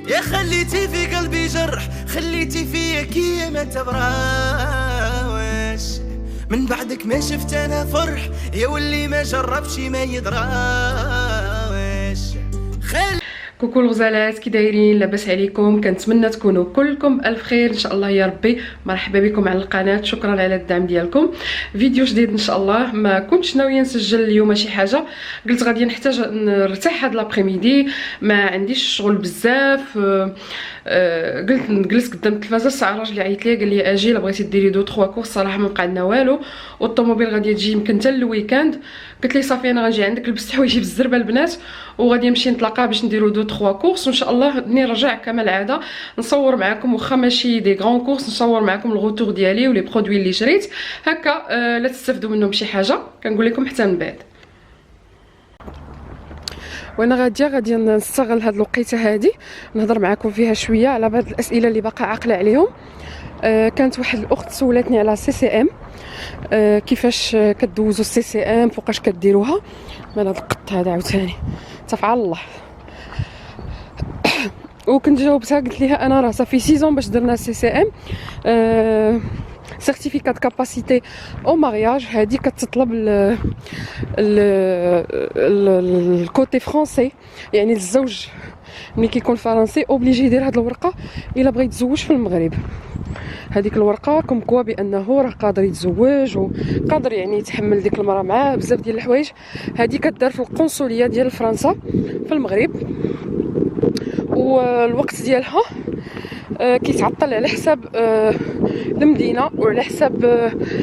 يا خليتي في قلبي جرح، خليتي فيا كي ما تبراوش. من بعدك ما شفت انا فرح، يا واللي ما جربش ما يدراوش. كوكو الغزالات، كي دايرين؟ لاباس عليكم؟ كنتمنى تكونوا كلكم الف خير ان شاء الله يا ربي. مرحبا بكم على القناه، شكرا على الدعم ديالكم. فيديو جديد ان شاء الله. ما كنتش ناويه نسجل اليوم شي حاجه، قلت غادي نحتاج نرتاح هاد لابريميدي، ما عنديش شغل بزاف. قلت نجلس قدام التلفازه. الساعه راجلي عيط لي قال لي اجي لا بغيتي ديري 2 3 كورس، صراحه ما بقى عندنا والو، والطوموبيل غادي تجي يمكن حتى الويكاند. قلت لي صافي انا غنجي عندك، لبست حوايجي بالزربه البنات وغادي نمشي نتلاقى باش نديرو 2 3 كورس، وان شاء الله نرجع كما العاده نصور معكم، واخا ماشي دي غران كورس نصور معكم الغوتور ديالي ولي برودوي اللي شريت هكا. لا تستافدوا منهم شي حاجه، كنقول لكم حتى من بعد. وانا غادي نستغل هاد الوقيته هادي نهضر معكم فيها شويه على بعض الاسئله اللي باقا عاقله عليهم. كانت واحد الاخت سولتني على سي سي ام، كيفاش كدوزوا السي سي ام، فوقاش كديروها. مال هاد القط هذا عاوتاني تفعل الله. وكنت جاوبتها قلت لها انا راه صافي 6 باش درنا سي سي ام، سيرتيفيكات كاباسيتي او مارياج. هذه كتطلب الكوتي فرونسي، يعني الزوج ملي كيكون فرنسي اوبليجي يدير هاد الورقه الا بغى يتزوج في المغرب. هذيك الورقه كم كوا بانه راه قادر يتزوج وقادر يعني يتحمل ديك المراه معاه بزاف ديال الحوايج. هذه كدار في القنصليه ديال فرنسا في المغرب، والوقت ديالها كيتعطل على حساب المدينه وعلى حساب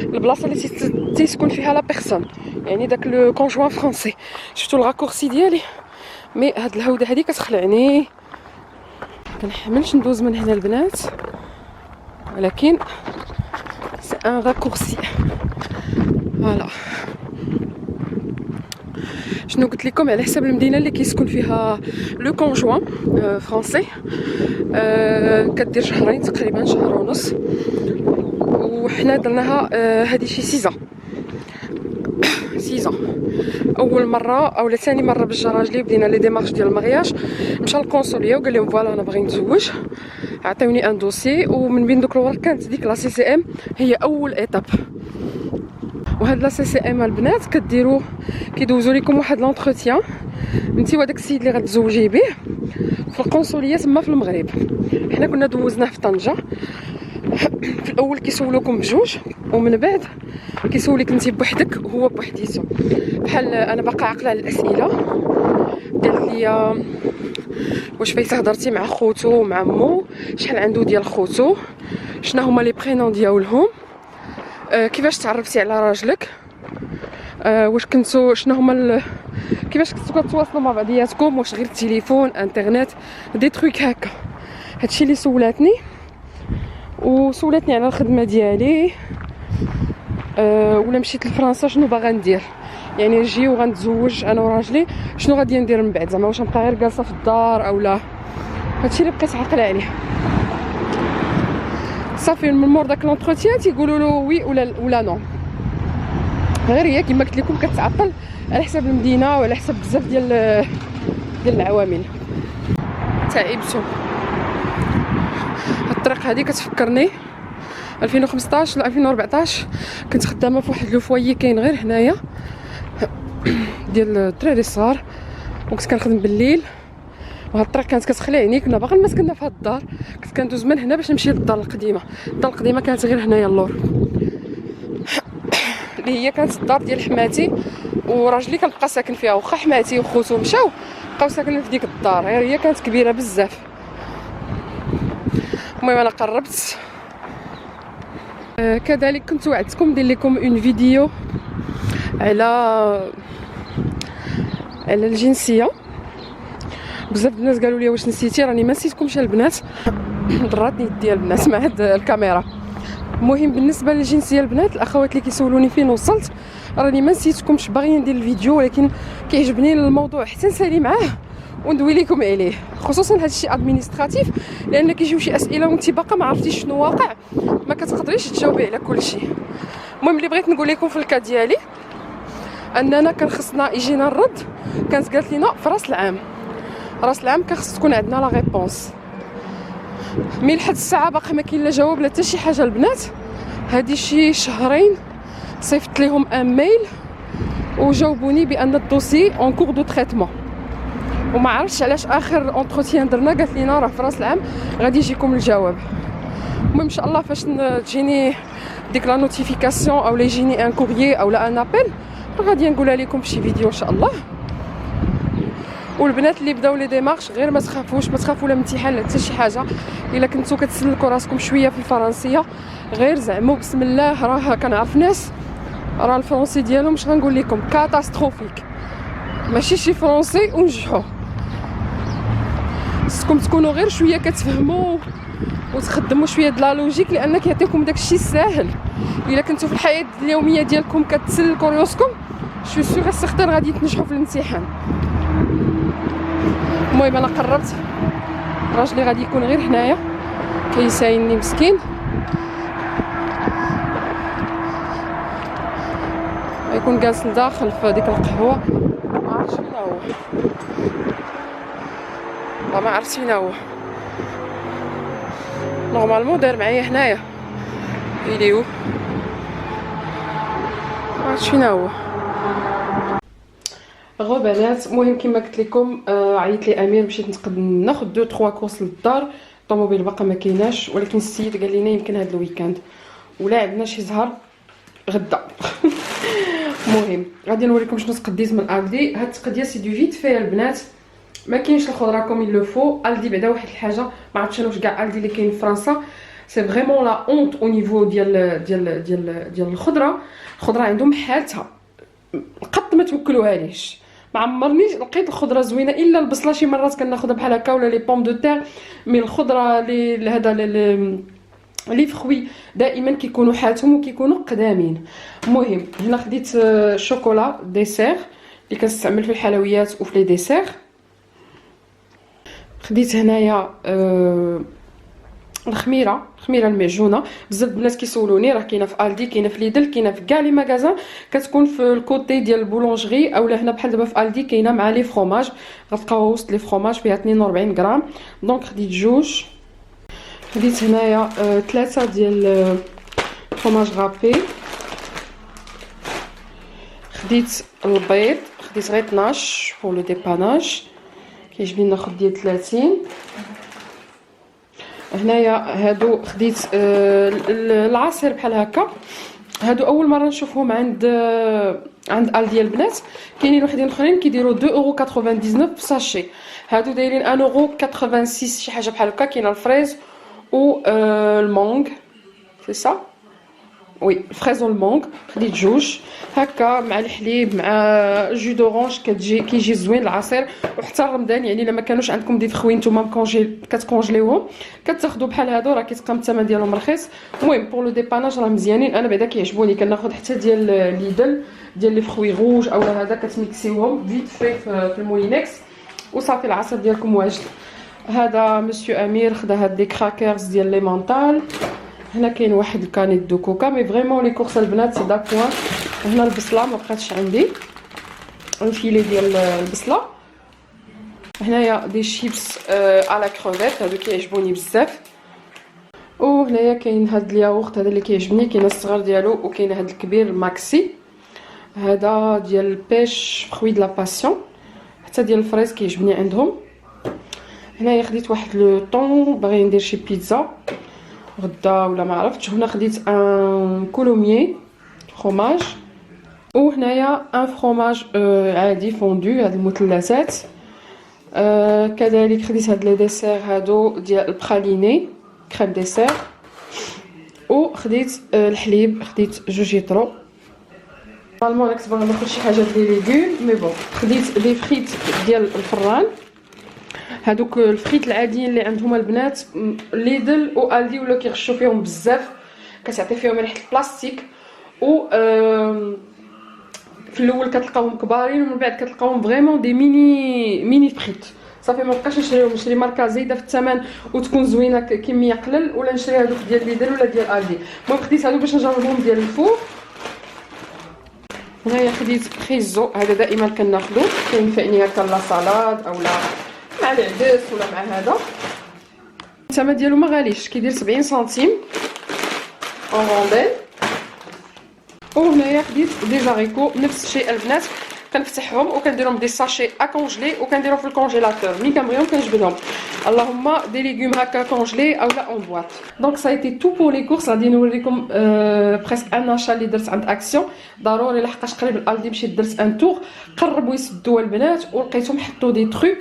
البلاصه اللي تيسكن فيها لا بيرسون، يعني داك لو كونجوان فرونسي. شفتوا الراكورسي ديالي؟ مي هاد الهوده هذه كتخلعني، كنحملش ندوز من هنا البنات، ولكن سي ان راكورسي. فوالا شنو قلت لكم على حساب المدينه اللي كيسكن فيها لو كونجوان فرونسي. كدير شهرين تقريبا، شهر ونص، وحنا درناها هذه شي 6 اول مره او ثاني مره باش راجلي بدينا لي ديمارش ديال المارياج. مشى للكونسوليه وقال لهم فوالا انا باغي نتزوج، عطيوني ان دوسي. ومن بين دوك الورق كانت ديك لا سي سي ام هي اول ايتاب. وهاد لا سي سي ام البنات كيدوزوا لكم واحد لونتروتيان انت وداك السيد اللي غتزوجي به في القنصليه تما في المغرب. حنا كنا دوزناه في طنجه. في الاول كيسولوكم بجوج، ومن بعد كيسولك انت بوحدك وهو بوحديته. بحال انا باقا عاقله على الاسئله. قالت لي واش فايته هضرتي مع خوتو ومع مو، شحال عنده ديال خوتو، شنو هما لي برينون ديالهم، كيفاش تعرفتي على راجلك، واش كنتو شنو هما كيفاش كنتو كتواصلوا مع بعضياتكم، واش غير التليفون انترنت دي تروك هكا. هادشي اللي سولاتني. وسولتني على الخدمه ديالي، ولا مشيت لفرنسا شنو باغا ندير، يعني نجي وغنتزوج انا وراجلي شنو غادي ندير من بعد، زعما واش نبقى غير جالسه في الدار او لا. هادشي اللي بقيت عاقله عليه. صافي من مور داك لونتروتيان تيقولوا له وي ولا نو. غير هي كما قلت لكم كتعطل على حساب المدينه وعلى حساب بزاف ديال العوامل. تعبتو الطريق هذه كتفكرني 2015 ولا 2014 كنت خدامه في واحد لو فويي كاين غير هنايا ديال الدراري الصغار، وكنت كنخدم بالليل. وهاد الطريق كانت كتخلعني، كنا باغا مسكننا في هاد الدار، كنت كندوز من هنا باش نمشي للدار القديمه. الدار القديمه كانت غير هنايا اللور اللي هي كانت الدار ديال حماتي، وراجلي كنبقى ساكن فيها. واخا حماتي وخوتو مشاو بقاو ساكنين في ديك الدار، غير هي كانت كبيره بزاف. المهم انا قربت. كذلك كنت وعدتكم ندير لكم اون فيديو على الجنسيه. بزاف الناس قالوا لي واش نسيتي، راني ما نسيتكمش البنات، ضراتني يدي البنات مع هاد الكاميرا. المهم بالنسبه للجنسيه البنات، الاخوات اللي كيسولوني فين وصلت، راني ما نسيتكمش، باغيه ندير الفيديو ولكن كيعجبني الموضوع حتى نسالي معاه وندوي لكم عليه، خصوصا هذا الشيء ادمينستراتيف، لان كيجيو شي اسئله وانت باقا ما عرفتيش شنو واقع، ما كتقدريش تجاوبي على كل شيء. المهم اللي بغيت نقول لكم في الكا ديالي اننا كان خصنا يجينا الرد. كانت قالت لنا في راس العام كان خص تكون عندنا لا ريبونس. مي لحد الساعه باقي ما كاين لا جواب لا حتى شي حاجه البنات. هادي شي شهرين صيفط لهم ان ميل وجاوبوني بان الدوسي اون كور دو تريتمون، وما عرفتش علاش اخر اونتروتيان درنا قالت لينا راه في راس العام غادي يجيكم الجواب. المهم ان شاء الله فاش تجيني ديك لا نوتيفيكاسيون او يجيني ان كوريي او لا ان ابل غادي نقولها لكم في شي فيديو ان شاء الله. والبنات اللي بداو لي ديمارش غير ما تخافوش، ما تخافوا لا من امتحان لا حتى شي حاجه. الا كنتو كتسلكوا راسكم شويه في الفرنسيه غير زعموا بسم الله. راه كنعرف ناس راه الفرنسي ديالهم مش غنقول لكم كاتاستروفيك، ماشي شي فرنسي ونجحوا. خصكم تكونوا غير شويه كتفهموا وتخدموا شويه د لا لوجيك، لان كيعطيوكم داكشي الساهل. الا كنتو في الحياه اليوميه ديالكم كتسلكوا ريوسكم شو سيغ سيغتان غادي تنجحوا في الامتحان. المهم انا قربت، راجلي غادي يكون غير هنايا كيسايني مسكين، غيكون جالس لداخل في ديك القهوه. ما عرفتش فين هو، والله ما عرفت فين هو. نورمالمون داير معايا هنايا فيديو، ما عرفتش فين هو. غو بنات المهم كما قلت لكم عيط لي امير مشيت نتقد ناخذ 2 3 كورس للدار. الطوموبيل باقا ما كايناش، ولكن السيد قال لنا يمكن هذا الويكاند ولا عندنا شي زهر غدا. المهم غادي نوريكم شنو تقديت من الدي. هاد التقديه سي دو فيت في البنات، ما كاينش الخضره كوم يلو فو. الدي بعدا واحد الحاجه ما عرفتش انا واش كاع الدي اللي كاين في فرنسا سي فريمون لا اونت او نيفو ديال الخضره. الخضره عندهم حالتها قد ما توكلوهاليش. ما عمرنيش لقيت الخضره زوينه الا البصله، شي مرات كناخذها بحال هكا ولا لي بوم دو تير. مي الخضره لي هذا لي فخوي دائما كيكونوا حالتهم وكيكونوا قدامين. المهم هنا خديت شوكولا ديسير اللي كنستعمل في الحلويات وفي لي ديسير. خديت هنايا الخميره المعجونه. بزاف الناس كيسولوني راه كاينه في الدي، كاينه في ليدل، كاينه في كاع لي ماغازان، كتكون في الكوتي ديال البولونجري اولا هنا بحال دابا في الدي كاينه مع لي فروماج. غتلقاو وسط لي فروماج فيها 42 غرام. دونك خديت جوج. خديت هنايا 3 ديال فروماج غابي. خديت البيض، خديت غير 12 بور لو ديباناج، كيعجبني ناخذ ديال 30. هنايا هادو خديت العصير بحال هكا. هادو اول مره نشوفهم عند الدي البنات. كاينين وحدين اخرين كيديروا 2.99 في ساشي. هادو دايرين 1.86 شي حاجه بحال هكا. كاين الفريز و المونغ سي سا وي الفريز و المونغ. خديت جوج هكا مع الحليب مع جو دورانج كيجي زوين العصير. وحتى رمضان يعني الا ما كانوش عندكم دي فخوين نتوما كتكونجليوهم كتاخذوا بحال هادو راه كيتقام الثمن ديالهم رخيص. المهم بور لو ديباناج راه مزيانين. انا بعدا كيعجبوني كناخذ حتى ديال ليدل ديال لي فخوي روج اولا هذا كتميكسيوهم فيت في الموينكس وصافي العصير ديالكم واجد. هذا مسيو امير خدا هاد دي كراكرز ديال لي مونطال. هنا كاين واحد الكانيت دو كوكا. مي فريمون لي كورس البنات سي دا بوين. هنا البصله ما بقاتش عندي، الفيلي ديال البصله. هنايا دي شيبس على كروفيت هادو كيعجبوني بزاف. وهنايا كاين هاد الياغورت هذا اللي كيعجبني، كاين الصغر ديالو وكاين هاد الكبير ماكسي. هذا ديال البيش فخوي د لا باسيون. حتى ديال الفريز كيعجبني عندهم. هنايا خديت واحد لو طون باغي ندير شي بيتزا غدا ولا ما عرفتش. هنا خديت ان كولوميي فروماج. وهنايا ان فروماج عادي فوندو هاد المثلثات. كذلك خديت هاد لي ديسير هادو ديال البراليني كريم ديسير. وخديت الحليب خديت 2 يطرو. نورمالمون كنت باغا ناخذ شي حاجه ديال لي ليغوم مي بون. خديت لي فريت ديال الفران هادوك الفريت العاديين اللي عندهم البنات ليدل و الدي ولا كيغشوا فيهم بزاف كتعطي فيهم ريحه البلاستيك. و في الاول كتلقاوهم كبارين ومن بعد كتلقاوهم فريمون دي ميني فريت. صافي ما بقاش نشري ماركه زايده في الثمن وتكون زوينه كميه قلل ولا نشري هذوك ديال ليدل ولا ديال الدي. المهم خديت هادو باش نجربهم ديال الفور. هنايا خديت خيزو هذا دائما كناخذو كينفعني هكا لا سالاد اولا مع العدس ولا مع هذا. الثمن ديالو ما غاليش، كيدير 70 سنتيم اون رونديل. وهنايا خديت دي زاريكو نفس الشيء البنات، كنفتحهم وكنديرهم دي ساشي اكونجلي وكنديرهم في الكونجيلاتور. ملي كنبغيهم كنجبدهم، اللهم دي ليغوم هكا كونجلي اولا اون بواط. دونك سا ايتي تو بور لي كورس. غادي نوريكم بريسك ان اشا اللي درت عند اكسيون ضروري، لحقاش قريب الالدي مشيت درت ان تور، قربوا يسدوا البنات ولقيتهم حطوا دي تروك.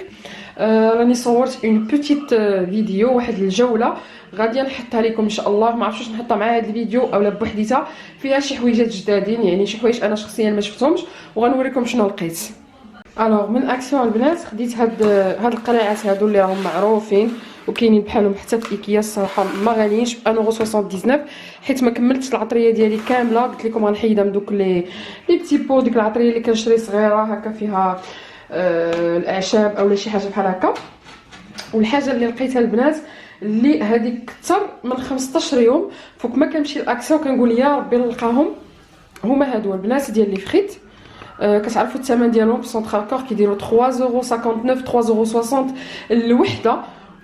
راني صورت اون بوتيت فيديو، واحد الجوله غادي نحطها لكم ان شاء الله. ما عرفتش واش نحطها مع هذا الفيديو اولا بوحديتها، فيها شي حويجات جدادين، يعني شي حوايج انا شخصيا ما شفتهمش، وغنوريكم شنو لقيت. الوغ من اكسيون البنات خديت هاد القناعات هادو اللي راهم معروفين وكاينين بحالهم حتى في ايكيا. الصراحه ما غاليينش، ب 1.79€، حيت ما كملتش العطريه ديالي كامله. قلت لكم غنحيدها من دوك لي بيتي بو، ديك العطريه اللي كنشري صغيره هكا فيها الاعشاب اولا شي حاجه بحال هكا. والحاجه اللي لقيتها البنات اللي هذيك اكثر من 15 يوم فوق ما كنمشي لاكسيون كنقول يا ربي نلقاهم، هما هادو البنات ديال لي فريت. كتعرفوا الثمن ديالهم في سونترال كور كيديروا 3.59 3.60 الوحده.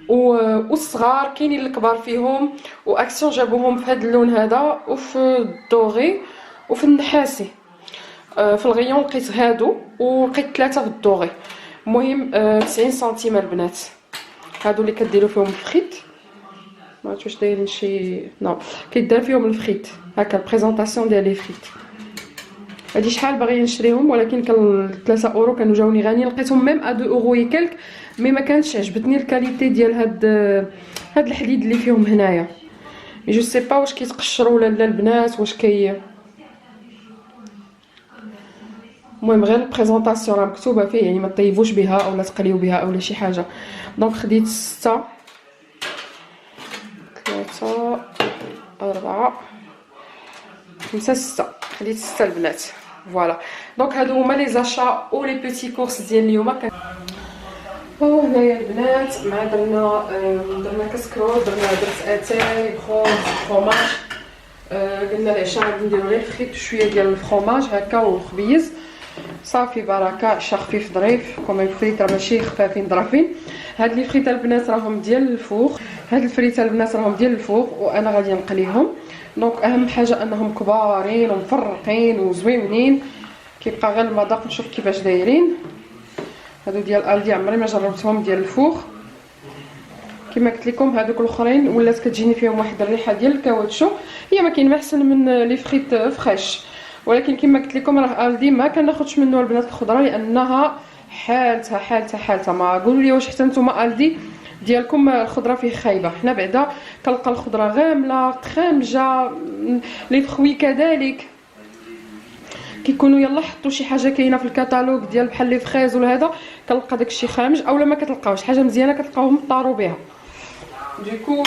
والصغار كاينين الكبار فيهم، واكسيون جابوهم في هذا اللون هذا وفي الدوغي وفي النحاسي. في الغيون لقيت هادو ولقيت 3 في الدوغي. المهم 90 سنتيم البنات هادو اللي كديروا فيهم الفخيت. ما عرفتش واش دايرين شي نو كيدار فيهم الفخيت هكا البريزونطاسيون ديال لي فريت. هادي شحال باغي نشريهم، ولكن كان 3 اورو كانوا جاوني غاليين. لقيتهم ميم ا 2 اورو يكلك، مي ما كانتش عجبتني الكاليتي ديال هاد الحديد اللي فيهم هنايا. مي جو سي با واش كيتقشروا ولا لا البنات، واش المهم غير البريزونطاسيون راه مكتوبه فيه، يعني ما طيبوش بها اولا تقليو بها اولا شي حاجه. دونك خديت 6 3 4 5 6، خديت 6 البنات. فوالا دونك هادو هما لي زاشا او لي بيتي كورس ديال اليوم. وهنايا البنات مع درنا كسكرو، درت اتاي بخوز فروماج. قلنا العشاء غادي نديرو غير فريت شويه ديال الفروماج هكا والخبيز صافي بركه. عشا خفيف ظريف كومي فريت، راه ماشي خفافين ظرافين. هاد لي فريت البنات راهم ديال الفوق، هاد الفريت البنات راهم ديال الفوق وانا غادي نقليهم. دونك اهم حاجه انهم كبارين ومفرقين وزوينين، كيبقى غير المذاق نشوف كيفاش دايرين. هادو ديال الدي عمري ما جربتهم ديال الفوق. كما قلت لكم هذوك الاخرين ولات كتجيني فيهم واحد الريحه ديال الكاوتشو، هي ما كاين ما احسن من لي فريت فريش، ولكن كما قلت لكم راه الدي ما كناخذش منه البنات الخضره لانها حالتها. ما قولوا لي واش حتى نتوما الدي ديالكم الخضره فيه خايبه. حنا بعدا كنلقى الخضره غامله خامجه، لي فخوي كذلك كيكونوا يلا حطوا شي حاجه كاينه في الكتالوج ديال بحال لي فريز ولا هذا، كنلقى داكشي خامج اولا ما كتلقاوش حاجه مزيانه كتلقاوهم طاروا بها. دوكو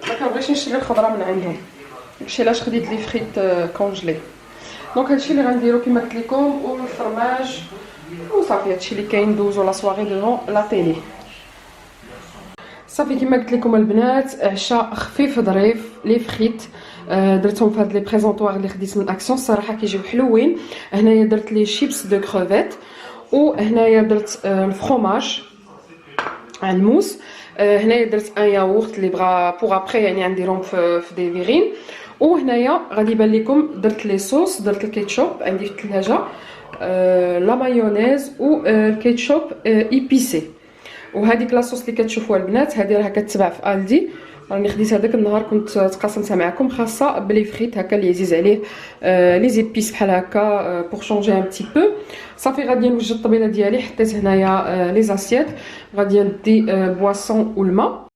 ما كنبغيش نشري الخضره من عندهم، داكشي علاش خديت لي فريت كونجلي. دونك هادشي اللي غنديرو كما قلت لكم، والفرماج وصافي. هادشي اللي كاين دوزو لا سواغي دون لا تيلي. صافي كما قلت لكم البنات عشاء خفيف ظريف لي فريت. درتهم في هاد لي بريزونطوار اللي خديت من اكسيون، الصراحه كيجيو حلوين. هنايا درت لي شيبس دو كروفيت، وهنايا درت الفرomage على الموس. هنايا درت ان ياغورت اللي بغا بوغ ابري يعني غنديرهم في دي فيغين. وهنايا غادي يبان لكم درت لي صوص، درت الكيتشوب عندي في الثلاجه، لا مايونيز والكيتشوب ايبيسي. وهذيك لاصوص اللي كتشوفوها البنات هذه راه كتباع في الدي، راني خديت هذاك النهار كنت تقاسمتها معكم، خاصه بلي فريت هكا اللي عزيز عليه لي زيبيس بحال هكا بور شونجي ان بتي بو. صافي غادي نوجد الطبيله ديالي، حطيت هنايا لي زاسيات، غادي ندي بواسون والماء.